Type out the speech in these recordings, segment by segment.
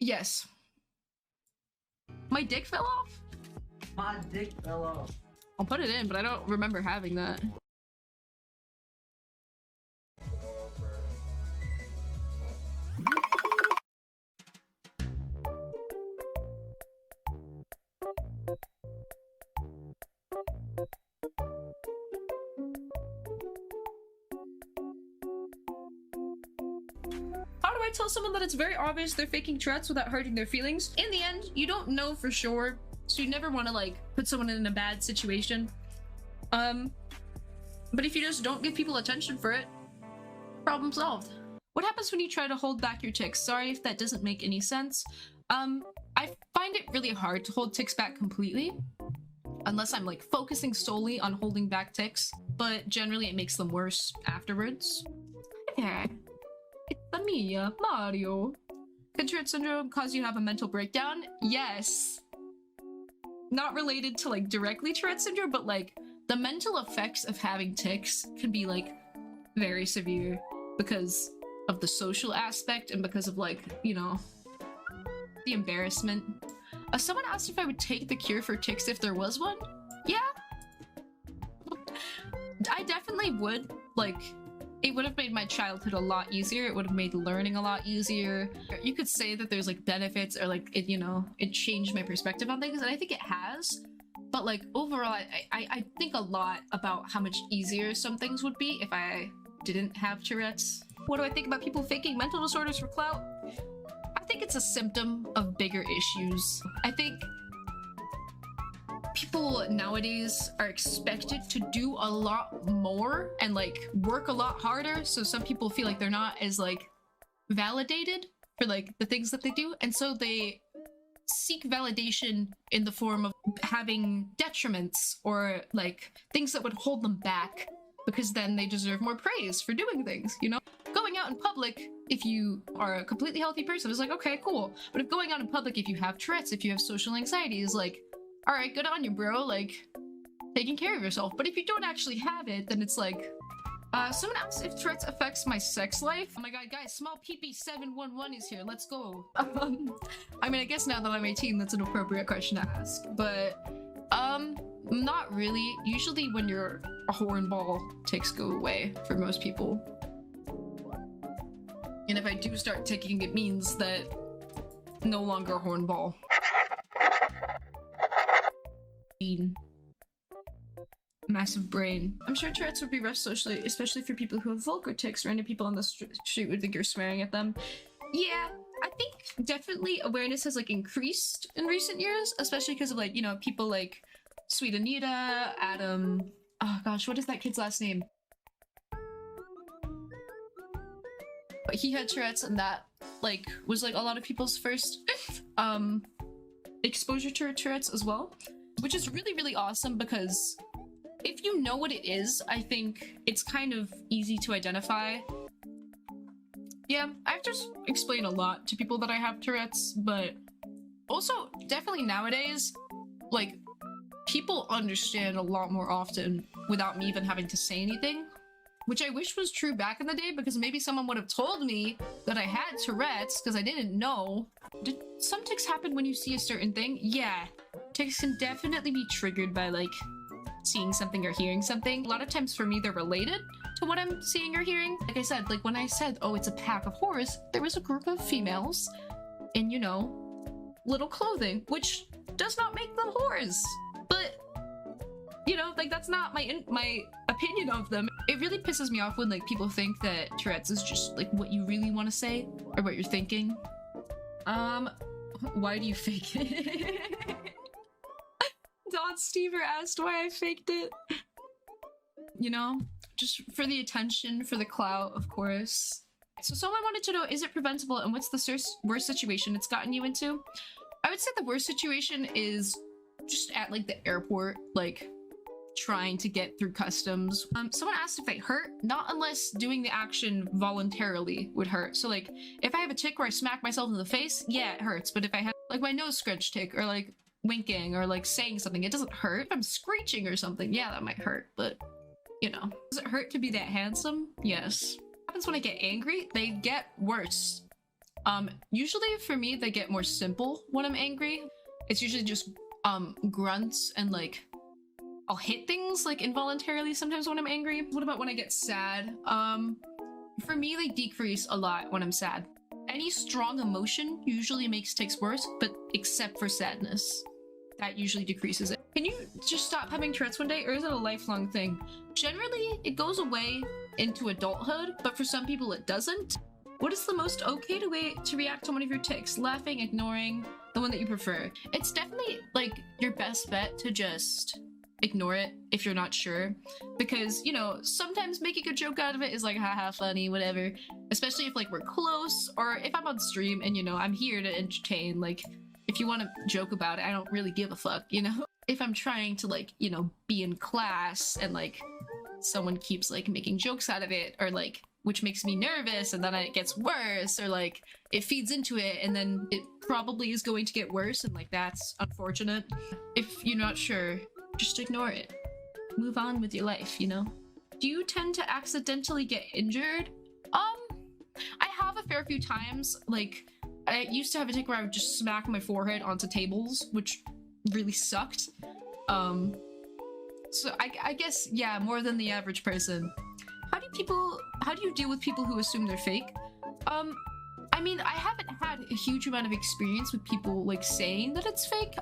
Yes. My dick fell off? My dick fell off. I'll put it in, but I don't remember having that. How do I tell someone that it's very obvious they're faking Tourette's without hurting their feelings? In the end, you don't know for sure, so you never want to like put someone in a bad situation. But if you just don't give people attention for it, problem solved. What happens when you try to hold back your tics? Sorry if that doesn't make any sense. I find it really hard to hold tics back completely, unless I'm like focusing solely on holding back tics, but generally it makes them worse afterwards. Hi there. It's me, Mario. Could Tourette Syndrome cause you to have a mental breakdown? Yes. Not related to like directly Tourette Syndrome, but like the mental effects of having tics can be like very severe because of the social aspect and because of like, you know, the embarrassment. Someone asked if I would take the cure for tics if there was one. Yeah. I definitely would. Like, it would have made my childhood a lot easier. It would have made learning a lot easier. You could say that there's like benefits or like it, you know, it changed my perspective on things, and I think it has. But like overall, I think a lot about how much easier some things would be if I didn't have Tourette's. What do I think about people faking mental disorders for clout? I think it's a symptom of bigger issues. I think people nowadays are expected to do a lot more and like work a lot harder, so some people feel like they're not as like validated for like the things that they do, and so they seek validation in the form of having detriments or like things that would hold them back, because then they deserve more praise for doing things, you know? Going out in public, if you are a completely healthy person, is like, okay, cool. But if going out in public, if you have Tourette's, if you have social anxiety, is like, all right, good on you, bro, like, taking care of yourself. But if you don't actually have it, then it's like, someone asked if Tourette's affects my sex life. Oh my god, guys, small PP711 is here, let's go. I mean, I guess now that I'm 18, that's an appropriate question to ask, but, not really. Usually when you're a hornball, tics go away for most people. And if I do start ticking, it means that no longer a hornball. Massive brain. I'm sure Tourette's would be rough socially, especially for people who have vulgar tics. Random people on the street would think you're swearing at them. Yeah, I think definitely awareness has like increased in recent years, especially because of like, you know, people like Sweet Anita, Adam, oh gosh, what is that kid's last name? But he had Tourette's, and that like was like a lot of people's first exposure to Tourette's as well, which is really, really awesome, because if you know what it is, I think it's kind of easy to identify. Yeah, I have to explain a lot to people that I have Tourette's, but also definitely nowadays, like, people understand a lot more often without me even having to say anything, which I wish was true back in the day, because maybe someone would have told me that I had Tourette's because I didn't know. Did some tics happen when you see a certain thing? Yeah, tics can definitely be triggered by like seeing something or hearing something. A lot of times for me, they're related to what I'm seeing or hearing. Like I said, like when I said, oh, it's a pack of whores, there was a group of females in, you know, little clothing, which does not make them whores. But, you know, like that's not my opinion of them. It really pisses me off when like people think that Tourette's is just like what you really want to say or what you're thinking. Why do you fake it? Don Stever asked why I faked it. You know, just for the attention, for the clout, of course. So someone wanted to know, is it preventable, and what's the worst situation it's gotten you into? I would say the worst situation is just at like the airport, like trying to get through customs. Someone asked if they hurt. Not unless doing the action voluntarily would hurt. So like if I have a tic where I smack myself in the face, yeah, it hurts. But if I have like my nose scratch tic, or like winking, or like saying something, it doesn't hurt. If I'm screeching or something, yeah, that might hurt, but you know. Does it hurt to be that handsome? Yes. What happens when I get angry? They get worse. Usually for me, they get more simple when I'm angry. It's usually just grunts and like I'll hit things like involuntarily sometimes when I'm angry. What about when I get sad? For me, they decrease a lot when I'm sad. Any strong emotion usually makes tics worse, but except for sadness. That usually decreases it. Can you just stop having Tourette's one day, or is it a lifelong thing? Generally, it goes away into adulthood, but for some people it doesn't. What is the most okay way to react to one of your tics? Laughing, ignoring, the one that you prefer? It's definitely like your best bet to just ignore it if you're not sure, because you know, sometimes making a joke out of it is like haha funny, whatever, especially if like we're close, or if I'm on stream and you know I'm here to entertain. Like if you want to joke about it, I don't really give a fuck, you know. If I'm trying to like, you know, be in class and like someone keeps like making jokes out of it, or like which makes me nervous, and then it gets worse, or like it feeds into it and then it probably is going to get worse, and like that's unfortunate. If you're not sure, just ignore it. Move on with your life, you know? Do you tend to accidentally get injured? I have a fair few times. Like, I used to have a tic where I would just smack my forehead onto tables, which really sucked. So I guess, yeah, more than the average person. How do you deal with people who assume they're fake? I mean, I haven't had a huge amount of experience with people like saying that it's fake.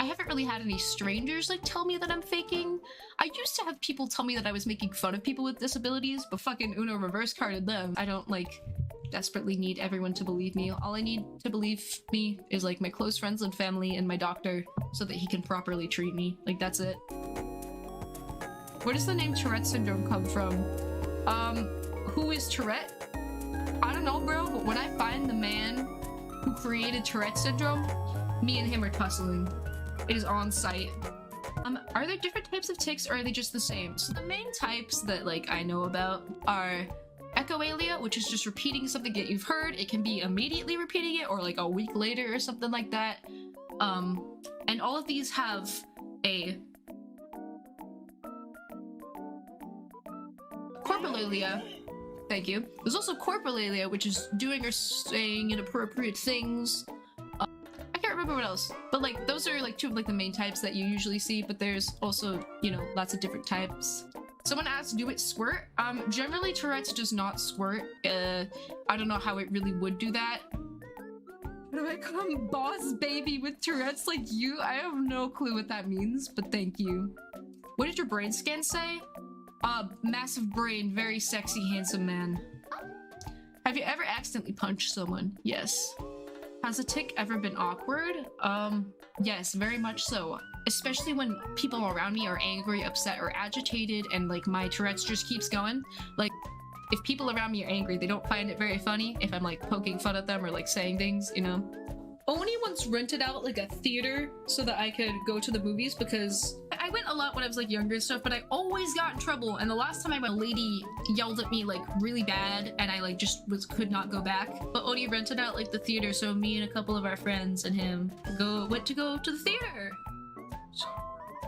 I haven't really had any strangers like tell me that I'm faking. I used to have people tell me that I was making fun of people with disabilities, but fucking Uno reverse carded them. I don't like desperately need everyone to believe me. All I need to believe me is like my close friends and family and my doctor, so that he can properly treat me. Like that's it. Where does the name Tourette Syndrome come from? Who is Tourette? I don't know, bro, but when I find the man who created Tourette Syndrome, me and him are tussling. It is on site. Are there different types of tics, or are they just the same? So the main types that like I know about are echoalia, which is just repeating something that you've heard. It can be immediately repeating it or like a week later or something like that. And all of these have a corporalia. Thank you. There's also corporalia, which is doing or saying inappropriate things. I can't remember what else, but like those are like two of like the main types that you usually see, but there's also, you know, lots of different types. Someone asked, do it squirt? Generally Tourette's does not squirt. I don't know how it really would do that. How do I become boss baby with Tourette's like you? I have no clue what that means, but thank you. What did your brain scan say? Massive brain, very sexy, handsome man. Have you ever accidentally punched someone? Yes. Has a tic ever been awkward? Yes, very much so. Especially when people around me are angry, upset, or agitated, and like my Tourette's just keeps going. Like, if people around me are angry, they don't find it very funny if I'm like poking fun at them or like saying things, you know? Oni once rented out like a theater so that I could go to the movies, because I went a lot when I was like younger and stuff, but I always got in trouble. And the last time I went, a lady yelled at me like really bad, and I like just could not go back. But Oni rented out like the theater, so me and a couple of our friends and him went to go to the theater.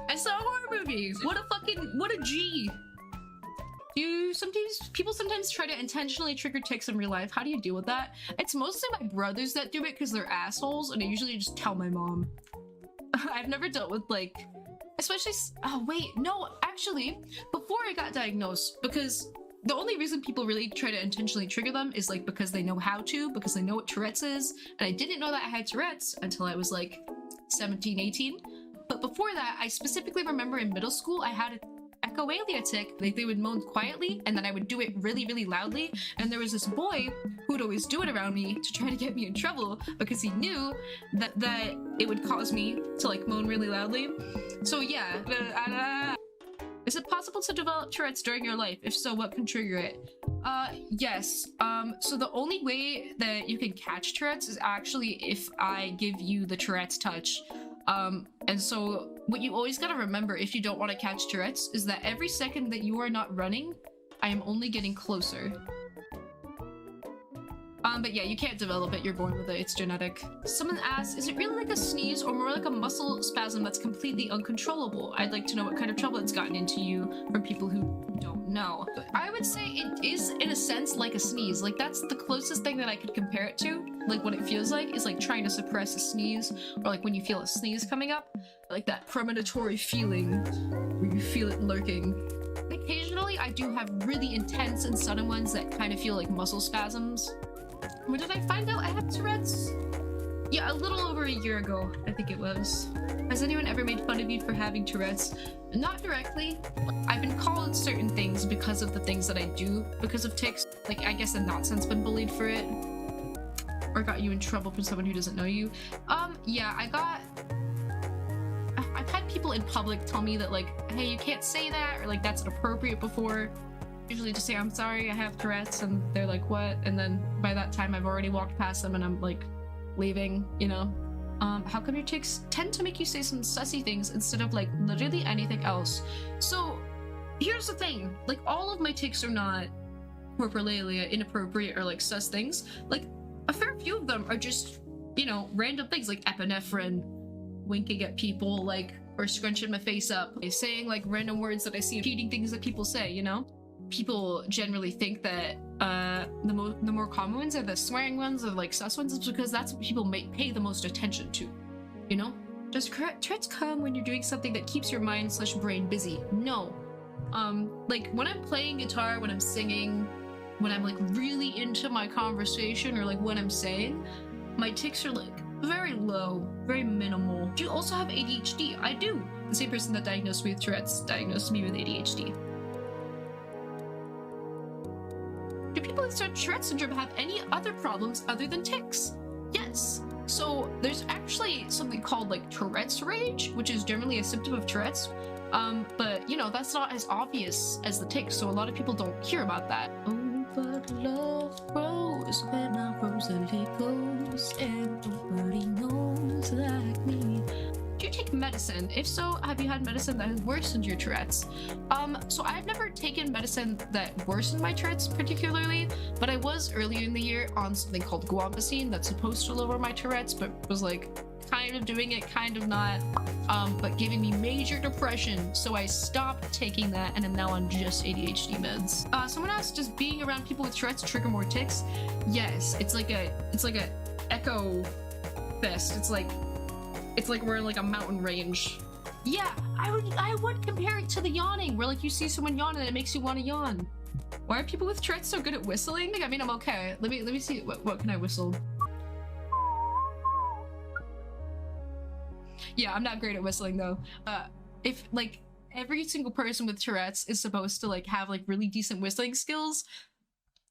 I saw horror movies. What a G. People sometimes try to intentionally trigger tics in real life. How do you deal with that? It's mostly my brothers that do it because they're assholes, and I usually just tell my mom. I've never dealt with like, especially, oh wait, no, actually, before I got diagnosed, because the only reason people really try to intentionally trigger them is like because they know how to, because they know what Tourette's is, and I didn't know that I had Tourette's until I was like 17, 18. But before that, I specifically remember in middle school, I had echoalia tic. Like they would moan quietly, and then I would do it really, really loudly. And there was this boy who'd always do it around me to try to get me in trouble because he knew that it would cause me to like moan really loudly. So yeah. Is it possible to develop Tourette's during your life? If so, what can trigger it? Yes. So the only way that you can catch Tourette's is actually if I give you the Tourette's touch. And so what you always gotta remember if you don't want to catch Tourette's is that every second that you are not running, I am only getting closer. But yeah, you can't develop it, you're born with it, it's genetic. Someone asked, is it really like a sneeze or more like a muscle spasm that's completely uncontrollable? I'd like to know what kind of trouble it's gotten into you from people who don't know. I would say it is, in a sense, like a sneeze. Like, that's the closest thing that I could compare it to. Like, what it feels like is like trying to suppress a sneeze, or like when you feel a sneeze coming up. Like that premonitory feeling where you feel it lurking. Occasionally, I do have really intense and sudden ones that kind of feel like muscle spasms. When did I find out I have Tourette's? Yeah, a little over a year ago, I think it was. Has anyone ever made fun of you for having Tourette's? Not directly. I've been called certain things because of the things that I do because of tics. Like, I guess in that sense, been bullied for it. Or got you in trouble from someone who doesn't know you. Yeah, I've had people in public tell me that, like, hey, you can't say that, or like, that's inappropriate before. Usually just say, I'm sorry, I have Tourette's, and they're like, what? And then by that time, I've already walked past them and I'm like, leaving, you know? How come your tics tend to make you say some sussy things instead of like literally anything else? So here's the thing, like all of my tics are not corporalia, inappropriate, or like sus things. Like a fair few of them are just, you know, random things like epinephrine, winking at people, like, or scrunching my face up, saying like random words that I see, repeating things that people say, you know? People generally think that the more common ones are the swearing ones or like sus ones, because that's what people pay the most attention to, you know? Does Tourette's come when you're doing something that keeps your mind / brain busy? No. Like when I'm playing guitar, when I'm singing, when I'm like really into my conversation, or like what I'm saying, my tics are like very low, very minimal. Do you also have ADHD? I do. The same person that diagnosed me with Tourette's diagnosed me with ADHD. Do people with Tourette Syndrome have any other problems other than tics? Yes. So there's actually something called like Tourette's rage, which is generally a symptom of Tourette's. But you know, that's not as obvious as the tics, so a lot of people don't hear about that. Oh, but love grows when I Rosalie goes, and nobody knows like me. Do you take medicine? If so, have you had medicine that has worsened your Tourette's? So I've never taken medicine that worsened my Tourette's particularly, but I was earlier in the year on something called guanfacine that's supposed to lower my Tourette's, but was like kind of doing it, kind of not, but giving me major depression, so I stopped taking that and am now on just ADHD meds. Someone asked, does being around people with Tourette's trigger more tics? Yes, it's like a echo fest. It's like we're in like a mountain range. Yeah, I would compare it to the yawning, where like you see someone yawn and it makes you want to yawn. Why are people with Tourette's so good at whistling? I mean, I'm okay. Let me see, what can I whistle? Yeah, I'm not great at whistling though. If like every single person with Tourette's is supposed to like have like really decent whistling skills,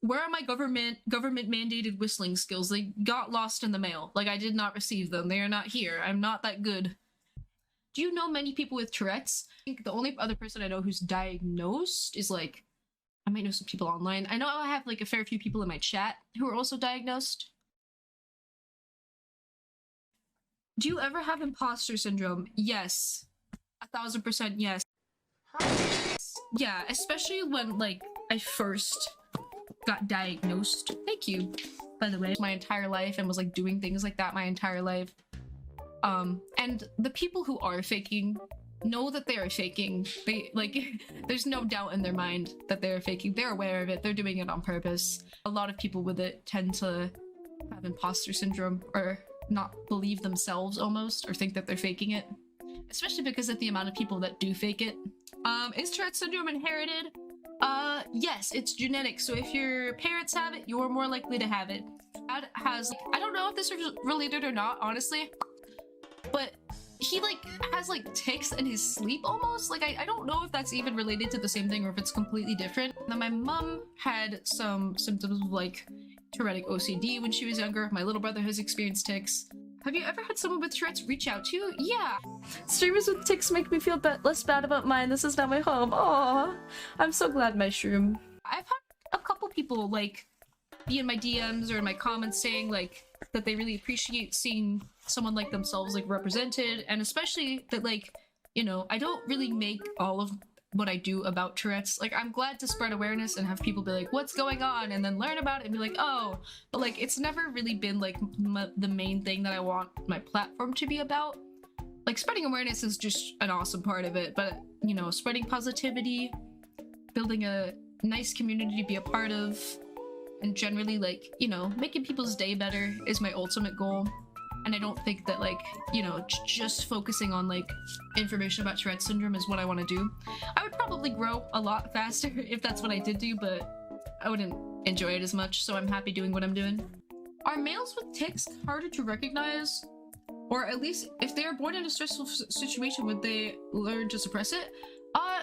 where are my government mandated whistling skills? They got lost in the mail. Like I did not receive them. They are not here. I'm not that good. Do you know many people with Tourette's? I think the only other person I know who's diagnosed is like, I might know some people online. I know I have like a fair few people in my chat who are also diagnosed. Do you ever have imposter syndrome? Yes. 1000% yes. Yeah, especially when like I first got diagnosed. Thank you, by the way. My entire life, and was like doing things like that my entire life. And the people who are faking know that they are faking. They like, there's no doubt in their mind that they're faking. They're aware of it. They're doing it on purpose. A lot of people with it tend to have imposter syndrome, or not believe themselves almost, or think that they're faking it. Especially because of the amount of people that do fake it. Is Tourette syndrome inherited? Yes, it's genetic. So if your parents have it, you're more likely to have it. Dad has, I don't know if this is related or not, honestly, but he like has like tics in his sleep almost. Like I don't know if that's even related to the same thing or if it's completely different. Then my mom had some symptoms of like Tourettic OCD when she was younger. My little brother has experienced tics. Have you ever had someone with Tourette's reach out to you? Yeah. Streamers with tics make me feel less bad about mine. This is not my home. Aww. I'm so glad, Mushroom. I've had a couple people like be in my DMs or in my comments saying like that they really appreciate seeing someone like themselves like represented, and especially that like, you know, I don't really make all of what I do about Tourette's. Like, I'm glad to spread awareness and have people be like, what's going on? And then learn about it and be like, oh. But like, it's never really been like the main thing that I want my platform to be about. Like, spreading awareness is just an awesome part of it, but you know, spreading positivity, building a nice community to be a part of, and generally, like, you know, making people's day better is my ultimate goal. And I don't think that, like, you know, just focusing on, like, information about Tourette Syndrome is what I want to do. I would probably grow a lot faster if that's what I did do, but I wouldn't enjoy it as much, so I'm happy doing what I'm doing. Are males with tics harder to recognize? Or at least, if they are born in a stressful situation, would they learn to suppress it?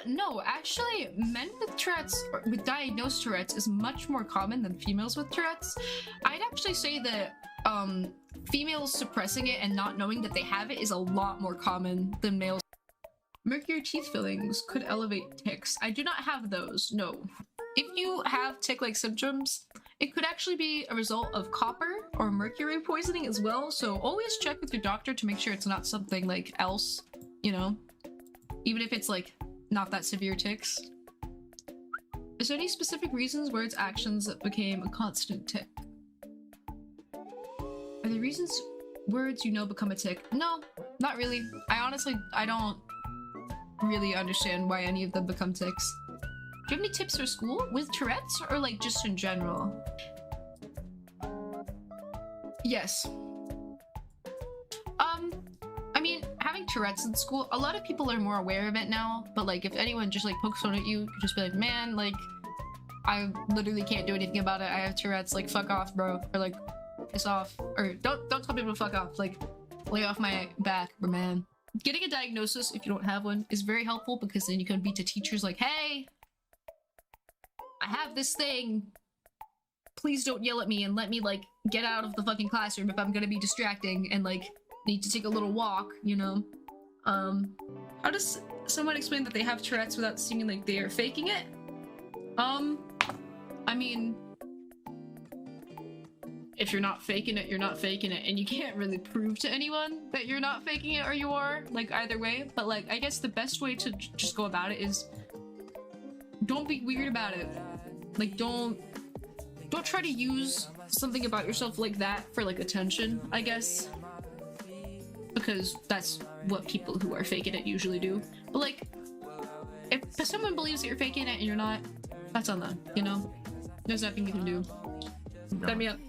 No, actually, men with Tourette's, or with diagnosed Tourette's, is much more common than females with Tourette's. I'd actually say that, females suppressing it and not knowing that they have it is a lot more common than males. Mercury teeth fillings could elevate tics. I do not have those, no. If you have tic-like symptoms, it could actually be a result of copper or mercury poisoning as well, so always check with your doctor to make sure it's not something like else, you know? Even if it's like not that severe tics. Is there any specific reasons where its actions that became a constant tic? Are there reasons words you know become a tic? No, not really. I don't really understand why any of them become tics. Do you have any tips for school with Tourette's or like just in general? Yes. I mean, having Tourette's in school, a lot of people are more aware of it now, but like if anyone just like pokes fun at you, you just be like, man, like I literally can't do anything about it. I have Tourette's, like fuck off, bro. Or like piss off. Or don't tell people to fuck off, like lay off my back, bro, man. Getting a diagnosis if you don't have one is very helpful because then you can be to teachers like, hey, I have this thing. Please don't yell at me and let me like get out of the fucking classroom if I'm gonna be distracting and like need to take a little walk, you know? How does someone explain that they have Tourette's without seeming like they are faking it? I mean, if you're not faking it, you're not faking it, and you can't really prove to anyone that you're not faking it or you are, like either way, but like I guess the best way to just go about it is don't be weird about it. Like don't try to use something about yourself like that for like attention, I guess. Because that's what people who are faking it usually do. But like, if someone believes that you're faking it and you're not, that's on them, you know? There's nothing you can do. Set me up.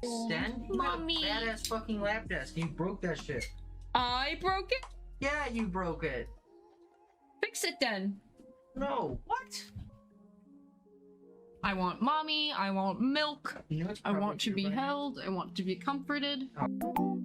Stand Mommy. Badass fucking lap desk. You broke that shit. I broke it? Yeah, you broke it. Fix it then. No. What? I want mommy, I want milk, You know, it's I want probably to be true by now. held, I want to be comforted. Oh.